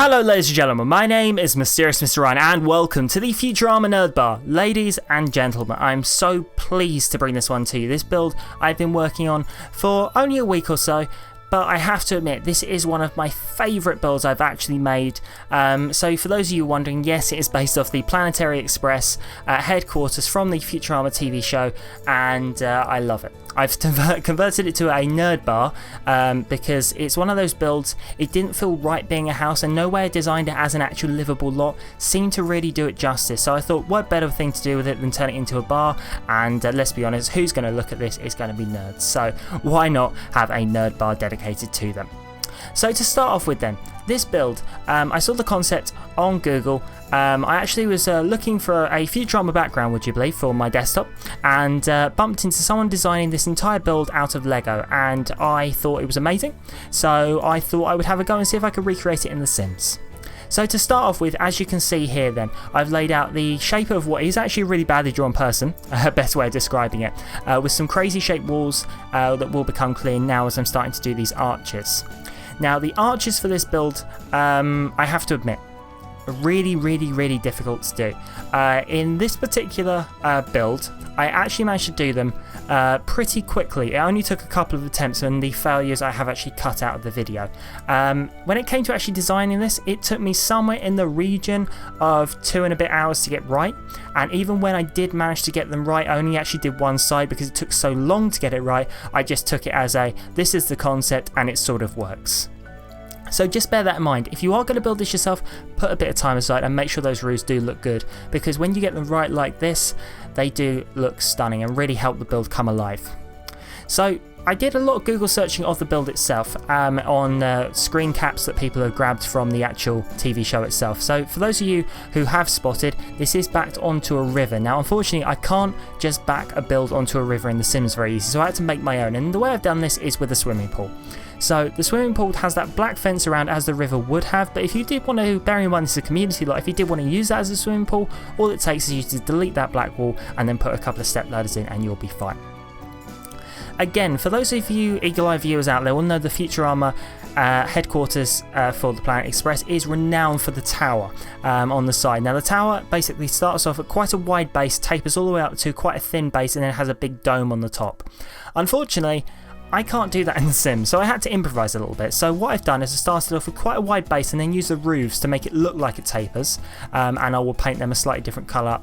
Hello ladies and gentlemen, my name is Mysterious Mr. Ryan and welcome to the Futurama Nerd Bar. Ladies and gentlemen, I'm so pleased to bring this one to you. This build I've been working on for only a week or so, but I have to admit this is one of my favourite builds I've actually made. So for those of you wondering, yes, it is based off the Planetary Express headquarters from the Futurama TV show, and I love it. I've converted it to a nerd bar because it's one of those builds, it didn't feel right being a house, and no way I designed it as an actual livable lot seemed to really do it justice. So I thought, what better thing to do with it than turn it into a bar, and let's be honest, who's going to look at this? It's going to be nerds. So why not have a nerd bar dedicated to them? So to start off with then, this build, I saw the concept on Google. I actually was looking for a Futurama background, would you believe, for my desktop, and bumped into someone designing this entire build out of Lego, and I thought it was amazing, so I thought I would have a go and see if I could recreate it in The Sims. So to start off with, as you can see here then, I've laid out the shape of what is actually a really badly drawn person, best way of describing it, with some crazy shaped walls that will become clear now as I'm starting to do these arches. Now the arches for this build, I have to admit, are really difficult to do. In this particular build, I actually managed to do them pretty quickly. It only took a couple of attempts, and the failures I have actually cut out of the video. When it came to actually designing this, it took me somewhere in the region of 2 and a bit hours to get right, and even when I did manage to get them right, I only actually did one side because it took so long to get it right. I just took it as this is the concept and it sort of works. So just bear that in mind. If you are going to build this yourself, put a bit of time aside and make sure those roofs do look good, because when you get them right like this, they do look stunning and really help the build come alive. So I did a lot of Google searching of the build itself on screen caps that people have grabbed from the actual TV show itself. So for those of you who have spotted, this is backed onto a river. Now unfortunately I can't just back a build onto a river in The Sims very easy, so I had to make my own, and the way I've done this is with a swimming pool. So the swimming pool has that black fence around as the river would have, but if you did want to, bearing in mind this is a community lot, if you did want to use that as a swimming pool, all it takes is you to delete that black wall and then put a couple of step ladders in and you'll be fine. Again, for those of you eagle-eye viewers out there will know the Futurama headquarters for the Planet Express is renowned for the tower on the side. Now the tower basically starts off at quite a wide base, tapers all the way up to quite a thin base, and then has a big dome on the top. Unfortunately, I can't do that in The Sims, so I had to improvise a little bit. So what I've done is I started off with quite a wide base and then used the roofs to make it look like it tapers, and I will paint them a slightly different colour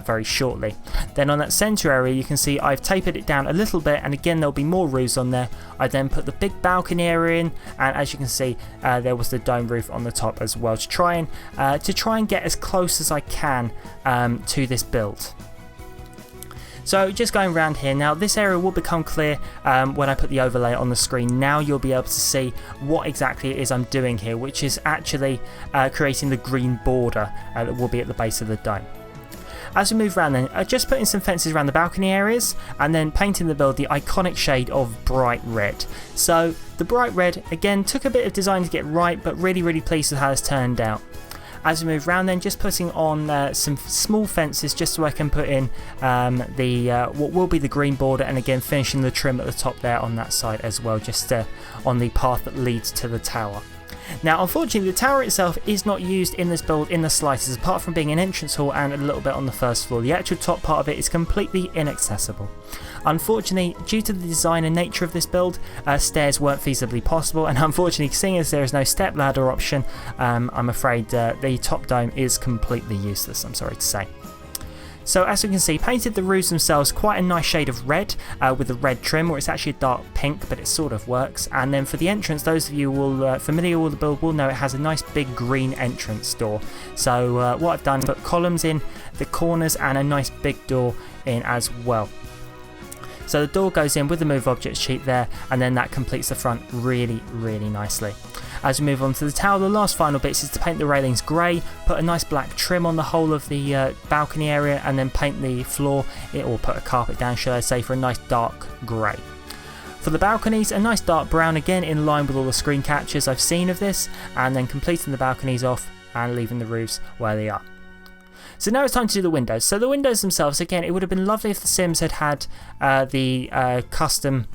very shortly. Then on that centre area you can see I've tapered it down a little bit, and again there'll be more roofs on there. I then put the big balcony area in, and as you can see there was the dome roof on the top as well to try and get as close as I can to this build. So just going around here, now this area will become clear when I put the overlay on the screen. Now you'll be able to see what exactly it is I'm doing here, which is actually creating the green border that will be at the base of the dome. As we move around then, just putting some fences around the balcony areas and then painting the build the iconic shade of bright red. So the bright red, again, took a bit of design to get right, but really pleased with how this turned out. As we move around then, just putting on some small fences just so I can put in what will be the green border, and again finishing the trim at the top there on that side as well, just on the path that leads to the tower. Now unfortunately the tower itself is not used in this build in the slightest, apart from being an entrance hall and a little bit on the first floor. The actual top part of it is completely inaccessible. Unfortunately, due to the design and nature of this build, stairs weren't feasibly possible, and unfortunately seeing as there is no step ladder option, I'm afraid the top dome is completely useless, I'm sorry to say. So as you can see, painted the roofs themselves quite a nice shade of red with the red trim, or it's actually a dark pink, but it sort of works. And then for the entrance, those of you will familiar with the build will know it has a nice big green entrance door. So what I've done is put columns in the corners and a nice big door in as well. So the door goes in with the move object sheet there, and then that completes the front really nicely. As we move on to the tower, the last final bits is to paint the railings grey, put a nice black trim on the whole of the balcony area, and then paint the floor, or put a carpet down should I say, for a nice dark grey. For the balconies, a nice dark brown, again in line with all the screen captures I've seen of this, and then completing the balconies off and leaving the roofs where they are. So now it's time to do the windows. So the windows themselves, again, it would have been lovely if The Sims had the custom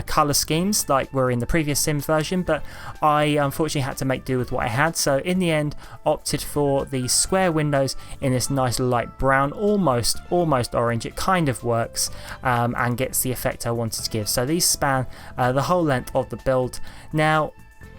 colour schemes like were in the previous Sims version, but I unfortunately had to make do with what I had, so in the end opted for the square windows in this nice light brown, almost orange. It kind of works and gets the effect I wanted to give. So these span the whole length of the build. Now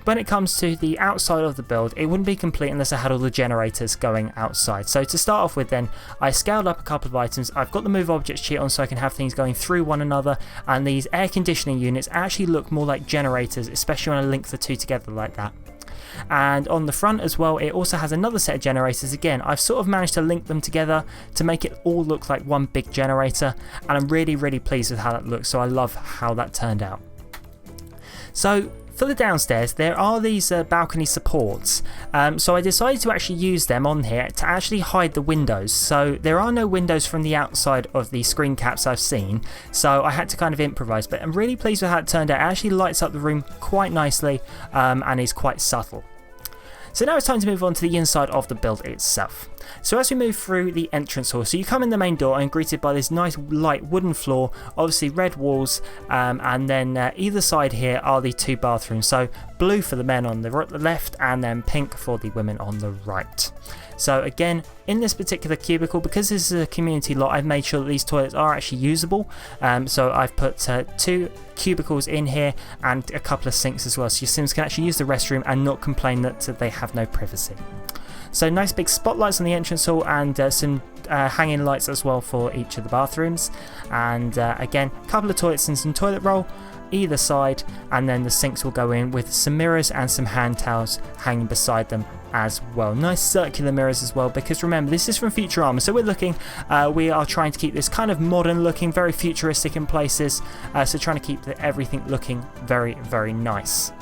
when it comes to the outside of the build, it wouldn't be complete unless I had all the generators going outside. So to start off with then, I scaled up a couple of items. I've got the move objects cheat on so I can have things going through one another, and these air conditioning units actually look more like generators, especially when I link the two together like that. And on the front as well, it also has another set of generators. Again, I've sort of managed to link them together to make it all look like one big generator, and I'm really pleased with how that looks, so I love how that turned out. So for the downstairs, there are these balcony supports, so I decided to actually use them on here to actually hide the windows. So there are no windows from the outside of the screen caps I've seen, so I had to kind of improvise, but I'm really pleased with how it turned out. It actually lights up the room quite nicely and is quite subtle. So now it's time to move on to the inside of the build itself. So as we move through the entrance hall, so you come in the main door and greeted by this nice light wooden floor, obviously red walls, and then either side here are the two bathrooms. So blue for the men on the left and then pink for the women on the right. So again, in this particular cubicle, because this is a community lot, I've made sure that these toilets are actually usable. So I've put 2 cubicles in here and a couple of sinks as well, so your Sims can actually use the restroom and not complain that they have no privacy. So nice big spotlights on the entrance hall and some hanging lights as well for each of the bathrooms. And again, a couple of toilets and some toilet roll either side, and then the sinks will go in with some mirrors and some hand towels hanging beside them as well. Nice circular mirrors as well, because remember, this is from Futurama, so we are trying to keep this kind of modern looking, very futuristic in places, so trying to keep everything looking very nice.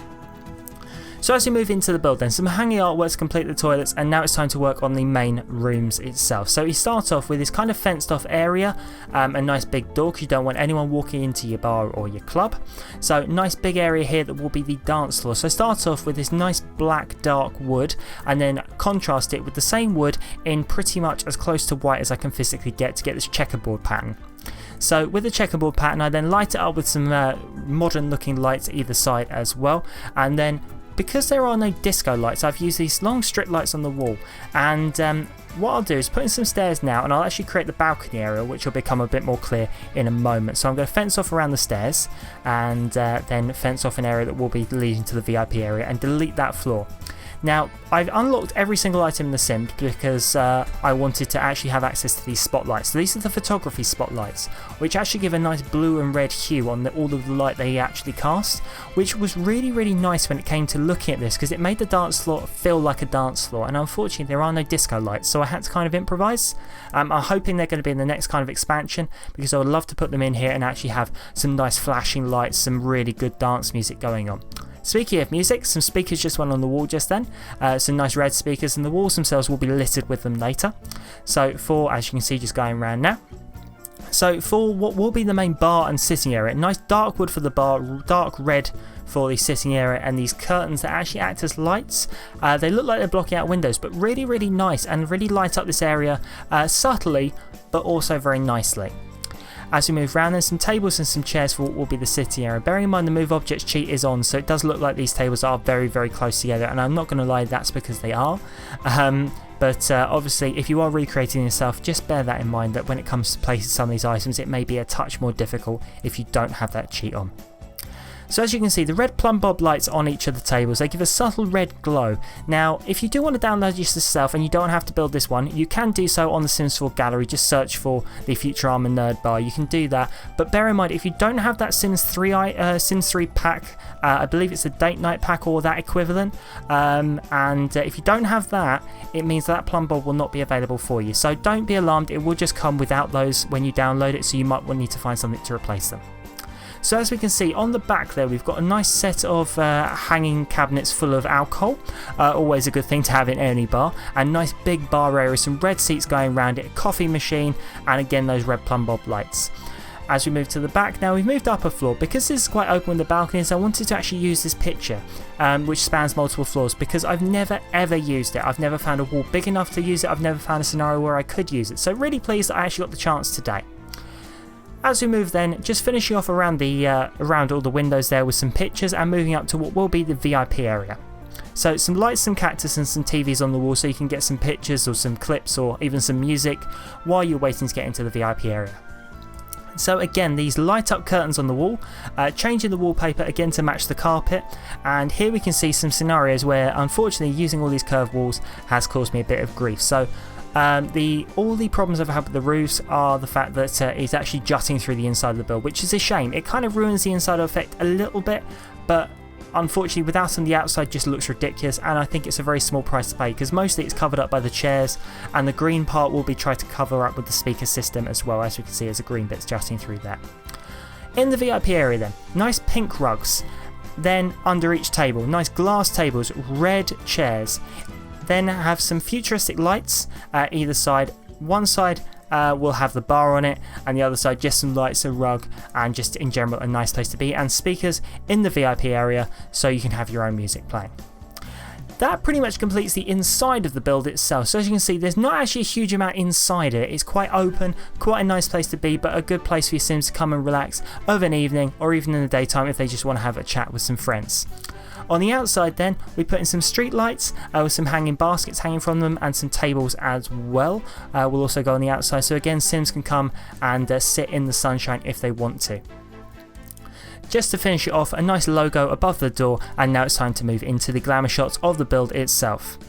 So as we move into the build then, some hanging artworks complete the toilets, and now it's time to work on the main rooms itself. So you start off with this kind of fenced off area, a nice big door because you don't want anyone walking into your bar or your club. So nice big area here that will be the dance floor. So start off with this nice black dark wood and then contrast it with the same wood in pretty much as close to white as I can physically get to get this checkerboard pattern. So with the checkerboard pattern, I then light it up with some modern looking lights either side as well, and then because there are no disco lights, I've used these long strip lights on the wall, and what I'll do is put in some stairs now, and I'll actually create the balcony area, which will become a bit more clear in a moment. So I'm going to fence off around the stairs and then fence off an area that will be leading to the VIP area and delete that floor. Now, I've unlocked every single item in the sim because I wanted to actually have access to these spotlights. So these are the photography spotlights, which actually give a nice blue and red hue on all of the light they actually cast, which was really nice when it came to looking at this, because it made the dance floor feel like a dance floor, and unfortunately there are no disco lights, so I had to kind of improvise. I'm hoping they're going to be in the next kind of expansion, because I would love to put them in here and actually have some nice flashing lights, some really good dance music going on. Speaking of music, some speakers just went on the wall just then, some nice red speakers, and the walls themselves will be littered with them later. So for, as you can see, just going around now. So for what will be the main bar and sitting area, nice dark wood for the bar, dark red for the sitting area, and these curtains that actually act as lights. They look like they're blocking out windows, but really nice and really light up this area subtly, but also very nicely. As we move around, then some tables and some chairs for what will be the sitting area. Bearing in mind the move objects cheat is on, so it does look like these tables are very close together, and I'm not going to lie, that's because they are. But obviously, if you are recreating yourself, just bear that in mind, that when it comes to placing some of these items, it may be a touch more difficult if you don't have that cheat on. So as you can see, the red plumb bob lights on each of the tables, they give a subtle red glow. Now, if you do want to download this yourself and you don't have to build this one, you can do so on the Sims 4 gallery. Just search for the Futurama Nerd Bar, you can do that. But bear in mind, if you don't have that Sims 3 pack, I believe it's a date night pack or that equivalent, and if you don't have that, it means that plumb bob will not be available for you. So don't be alarmed, it will just come without those when you download it, so you might need to find something to replace them. So as we can see on the back there, we've got a nice set of hanging cabinets full of alcohol, always a good thing to have in any bar, and nice big bar area, some red seats going around it, a coffee machine, and again those red plumb bob lights. As we move to the back now, we've moved up a floor. Because this is quite open with the balconies, I wanted to actually use this picture, which spans multiple floors, because I've never ever used it. I've never found a wall big enough to use it. I've never found a scenario where I could use it. So really pleased that I actually got the chance today. As we move then, just finishing off around all the windows there with some pictures and moving up to what will be the VIP area. So some lights, some cactus and some TVs on the wall so you can get some pictures or some clips or even some music while you're waiting to get into the VIP area. So again, these light up curtains on the wall, changing the wallpaper again to match the carpet, and here we can see some scenarios where unfortunately using all these curved walls has caused me a bit of grief. So all the problems I've had with the roofs are the fact that it's actually jutting through the inside of the build, which is a shame. It kind of ruins the inside effect a little bit, but unfortunately without on the outside just looks ridiculous, and I think it's a very small price to pay because mostly it's covered up by the chairs, and the green part will be tried to cover up with the speaker system as well. As we can see, there's a green bits jutting through there. In the VIP area then, nice pink rugs, then under each table, nice glass tables, red chairs, then have some futuristic lights either side. One side will have the bar on it, and the other side just some lights, a rug, and just in general a nice place to be, and speakers in the VIP area so you can have your own music playing. That pretty much completes the inside of the build itself. So as you can see, there's not actually a huge amount inside it. It's quite open, quite a nice place to be, but a good place for your Sims to come and relax of an evening or even in the daytime if they just want to have a chat with some friends. On the outside then, we put in some street lights with some hanging baskets hanging from them and some tables as well. Will also go on the outside, so again Sims can come and sit in the sunshine if they want to. Just to finish it off, a nice logo above the door, and now it's time to move into the glamour shots of the build itself.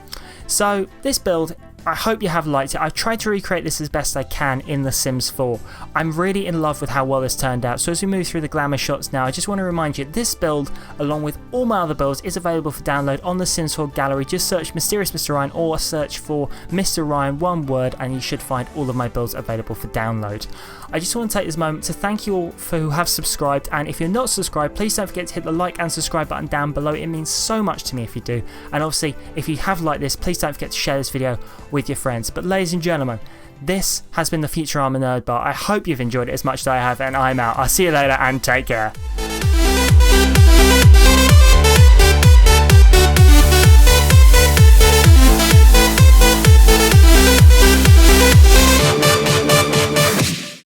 So this build, I hope you have liked it. I've tried to recreate this as best I can in The Sims 4. I'm really in love with how well this turned out. So as we move through the glamour shots now, I just want to remind you this build, along with all my other builds, is available for download on the Sims 4 gallery. Just search Mysterious Mr. Ryan or search for Mr. Ryan, one word, and you should find all of my builds available for download. I just want to take this moment to thank you all for who have subscribed, and if you're not subscribed, please don't forget to hit the like and subscribe button down below. It means so much to me if you do, and obviously if you have liked this, please don't forget to share this video with your friends. But ladies and gentlemen, this has been the Futurama Nerd Bar. I hope you've enjoyed it as much as I have, and I'm out. I'll see you later and take care.